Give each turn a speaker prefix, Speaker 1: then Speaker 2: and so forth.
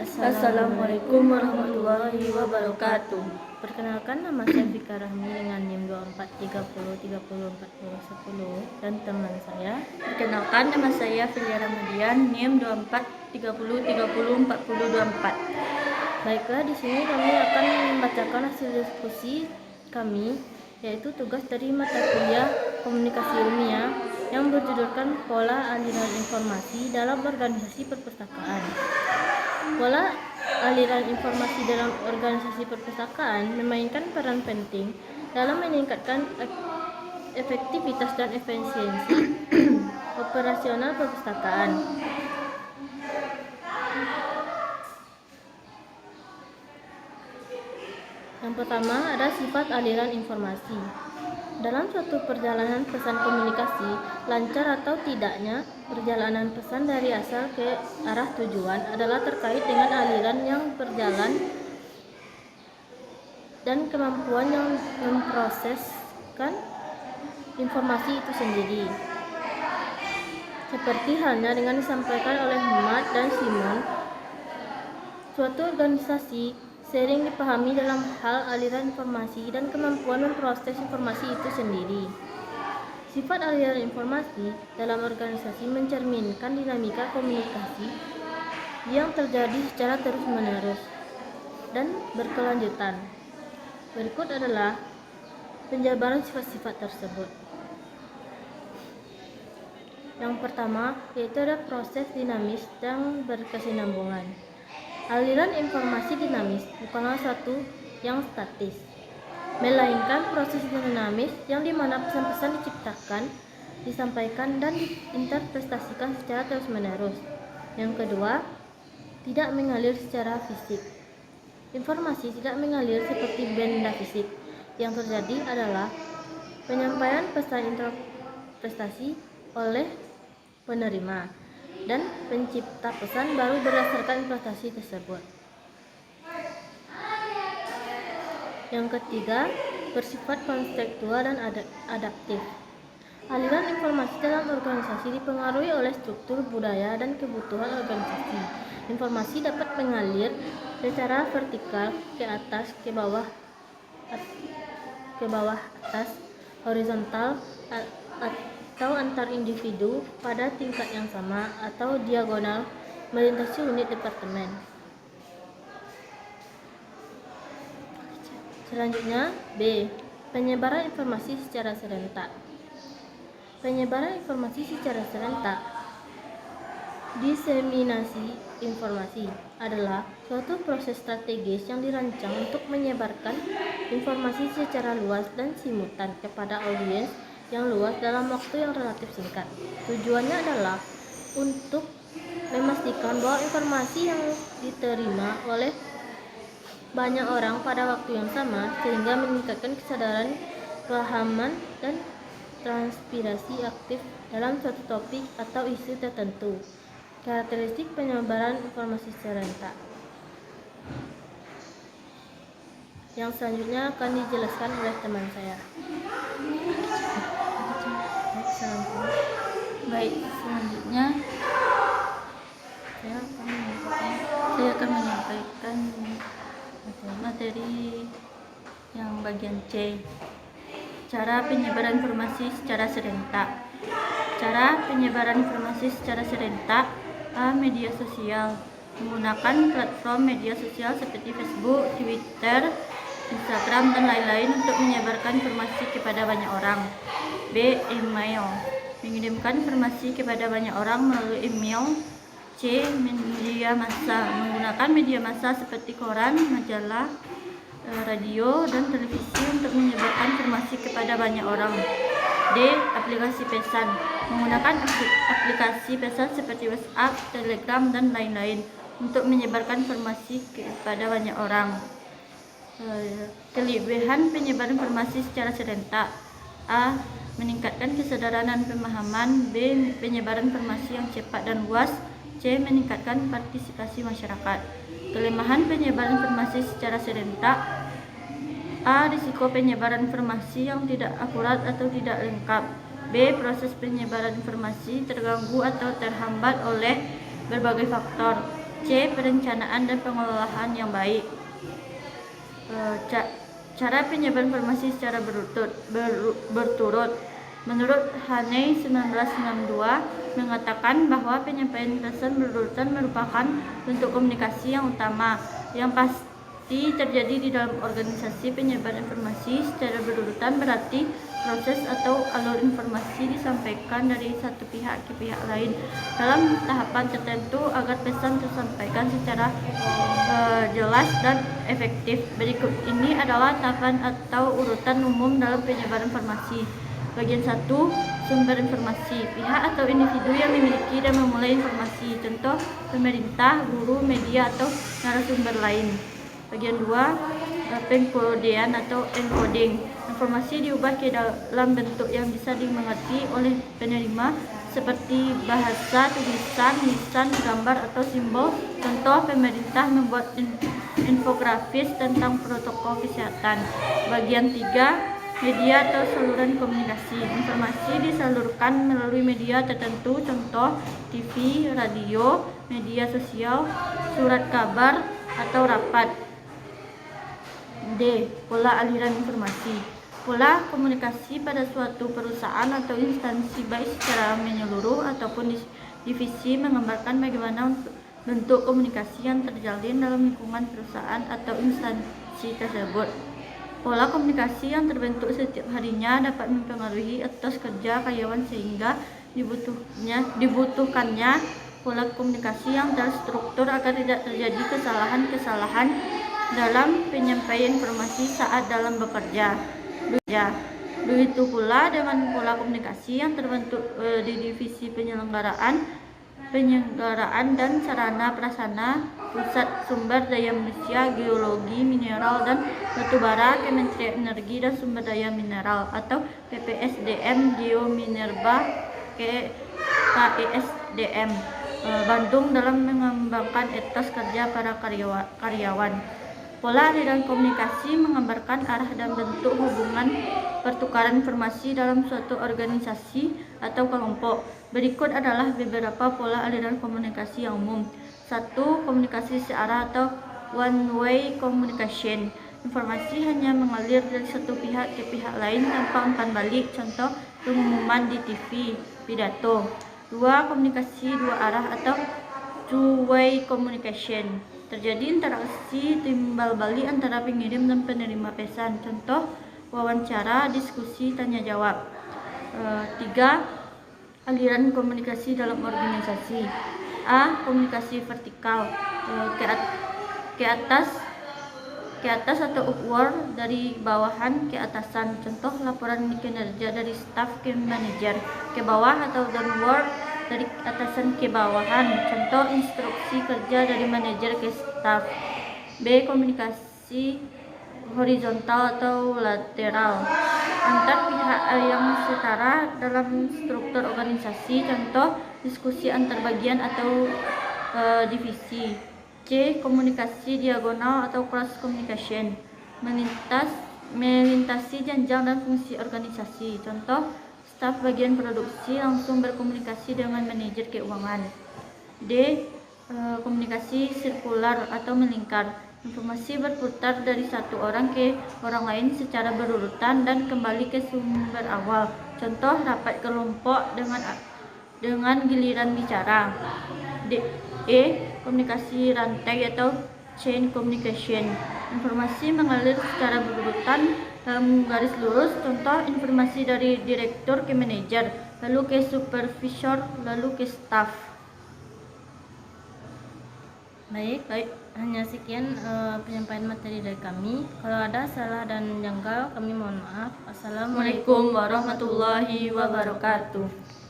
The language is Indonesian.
Speaker 1: Assalamualaikum warahmatullahi wabarakatuh.
Speaker 2: Perkenalkan, nama saya Fika Rahmi dengan NIM 2430304010 dan teman saya.
Speaker 1: Perkenalkan, nama saya Filia Ramadian, NIM 2430304024.
Speaker 2: Baiklah, di sini kami akan membacakan hasil diskusi kami, yaitu tugas dari mata kuliah Komunikasi Ilmiah yang berjudulkan Pola Aliran Informasi dalam Organisasi Perpustakaan. Pola aliran informasi dalam organisasi perpustakaan memainkan peran penting dalam meningkatkan efektivitas dan efisiensi operasional perpustakaan. Yang pertama ada sifat aliran informasi. Dalam suatu perjalanan pesan komunikasi, lancar atau tidaknya perjalanan pesan dari asal ke arah tujuan adalah terkait dengan aliran yang berjalan dan kemampuan yang memproseskan informasi itu sendiri. Seperti halnya dengan disampaikan oleh Matt dan Simon, suatu organisasi sering dipahami dalam hal aliran informasi dan kemampuan memproses informasi itu sendiri. Sifat aliran informasi dalam organisasi mencerminkan dinamika komunikasi yang terjadi secara terus-menerus dan berkelanjutan. Berikut adalah penjabaran sifat-sifat tersebut. Yang pertama, yaitu ada proses dinamis dan berkesinambungan. Aliran informasi dinamis bukanlah suatu yang statis, melainkan proses dinamis yang dimana pesan-pesan diciptakan, disampaikan, dan diinterpretasikan secara terus-menerus. Yang kedua, tidak mengalir secara fisik. Informasi tidak mengalir seperti benda fisik. Yang terjadi adalah penyampaian pesan interpretasi oleh penerima dan pencipta pesan baru berdasarkan interpretasi tersebut. Yang ketiga, bersifat konseptual dan adaptif. Aliran informasi dalam organisasi dipengaruhi oleh struktur budaya dan kebutuhan organisasi. Informasi dapat mengalir secara vertikal ke atas, ke bawah atas, horizontal atau antar individu pada tingkat yang sama, atau diagonal melintasi unit departemen. Selanjutnya, B. Penyebaran informasi secara serentak. Penyebaran informasi secara serentak, diseminasi informasi, adalah suatu proses strategis yang dirancang untuk menyebarkan informasi secara luas dan simultan kepada audiens yang luas dalam waktu yang relatif singkat. Tujuannya adalah untuk memastikan bahwa informasi yang diterima oleh banyak orang pada waktu yang sama, sehingga meningkatkan kesadaran, kepahaman, dan transpirasi aktif dalam suatu topik atau isu tertentu. Karakteristik penyebaran informasi serentak. Yang selanjutnya akan dijelaskan oleh teman saya.
Speaker 1: Baik, selanjutnya saya akan menyampaikan materi yang bagian C. Cara penyebaran informasi secara serentak. Cara penyebaran informasi secara serentak. A. Media sosial. Menggunakan platform media sosial seperti Facebook, Twitter, Instagram, dan lain-lain untuk menyebarkan informasi kepada banyak orang. B. Email. Mengirimkan informasi kepada banyak orang melalui email. C. Media massa. Menggunakan media massa seperti koran, majalah, radio, dan televisi untuk menyebarkan informasi kepada banyak orang. D. Aplikasi pesan. Menggunakan aplikasi pesan seperti WhatsApp, Telegram, dan lain-lain untuk menyebarkan informasi kepada banyak orang. Kelebihan penyebaran informasi secara serentak. A. Meningkatkan kesadaran dan pemahaman. B. Penyebaran informasi yang cepat dan luas. C. Meningkatkan partisipasi masyarakat. Kelemahan penyebaran informasi secara serentak. A. Risiko penyebaran informasi yang tidak akurat atau tidak lengkap. B. Proses penyebaran informasi terganggu atau terhambat oleh berbagai faktor. C. Perencanaan dan pengelolaan yang baik. Cara penyebaran informasi secara berturut. Menurut Haney 1992 mengatakan bahwa penyampaian pesan berurutan merupakan bentuk komunikasi yang utama yang pasti terjadi di dalam organisasi. Penyebaran informasi secara berurutan berarti proses atau alur informasi disampaikan dari satu pihak ke pihak lain dalam tahapan tertentu agar pesan tersampaikan secara jelas dan efektif. Berikut ini adalah tahapan atau urutan umum dalam penyebaran informasi. Bagian 1. Sumber informasi. Pihak atau individu yang memiliki dan memulai informasi. Contoh, pemerintah, guru, media, atau narasumber lain. Bagian 2. Pengkodean atau encoding. Informasi diubah ke dalam bentuk yang bisa dimengerti oleh penerima seperti bahasa, tulisan, lisan, gambar, atau simbol. Contoh, pemerintah membuat infografis tentang protokol kesehatan. Bagian 3. Media atau saluran komunikasi. Informasi disalurkan melalui media tertentu, contoh TV, radio, media sosial, surat kabar, atau rapat. D. Pola aliran informasi. Pola komunikasi pada suatu perusahaan atau instansi baik secara menyeluruh ataupun divisi menggambarkan bagaimana bentuk komunikasi yang terjalin dalam lingkungan perusahaan atau instansi tersebut. Pola komunikasi yang terbentuk setiap harinya dapat mempengaruhi etos kerja karyawan sehingga dibutuhkannya pola komunikasi yang terstruktur agar tidak terjadi kesalahan-kesalahan dalam penyampaian informasi saat dalam bekerja. Begitu pula dengan pola komunikasi yang terbentuk di divisi penyelenggaraan dan sarana prasarana, Pusat Sumber Daya Manusia, Geologi, Mineral dan Batubara, Kementerian Energi dan Sumber Daya Mineral, atau PPSDM, Geominerba, KESDM, Bandung, dalam mengembangkan etos kerja para karyawan. Pola aliran komunikasi menggambarkan arah dan bentuk hubungan pertukaran informasi dalam suatu organisasi atau kelompok. Berikut adalah beberapa pola aliran komunikasi yang umum. 1. Komunikasi searah atau one-way communication. Informasi hanya mengalir dari satu pihak ke pihak lain tanpa umpan balik, contoh pengumuman di TV, pidato. 2. Komunikasi dua arah atau two-way communication. Terjadi interaksi timbal balik antara pengirim dan penerima pesan, contoh wawancara, diskusi, tanya jawab. 3. Aliran komunikasi dalam organisasi. A. Komunikasi vertikal, ke atas atau upward, dari bawahan ke atasan, contoh laporan kinerja dari staf ke manajer. Ke bawah atau downward, dari atasan ke bawahan, contoh instruksi kerja dari manajer ke staf. B. Komunikasi horizontal atau lateral, antar pihak yang setara dalam struktur organisasi, contoh diskusi antar bagian atau divisi. C. Komunikasi diagonal atau cross communication, melintasi jenjang dan fungsi organisasi, contoh staf bagian produksi langsung berkomunikasi dengan manajer keuangan. D. Komunikasi sirkular atau melingkar, informasi berputar dari satu orang ke orang lain secara berurutan dan kembali ke sumber awal, contoh rapat kelompok dengan giliran bicara. E. Komunikasi rantai atau chain communication, informasi mengalir secara berurutan dalam garis lurus, contoh informasi dari direktur ke manajer, lalu ke supervisor, lalu ke staf.
Speaker 2: Baik, hanya sekian penyampaian materi dari kami. Kalau ada salah dan janggal, kami mohon maaf. Assalamualaikum
Speaker 1: Waalaikumsalam warahmatullahi wabarakatuh.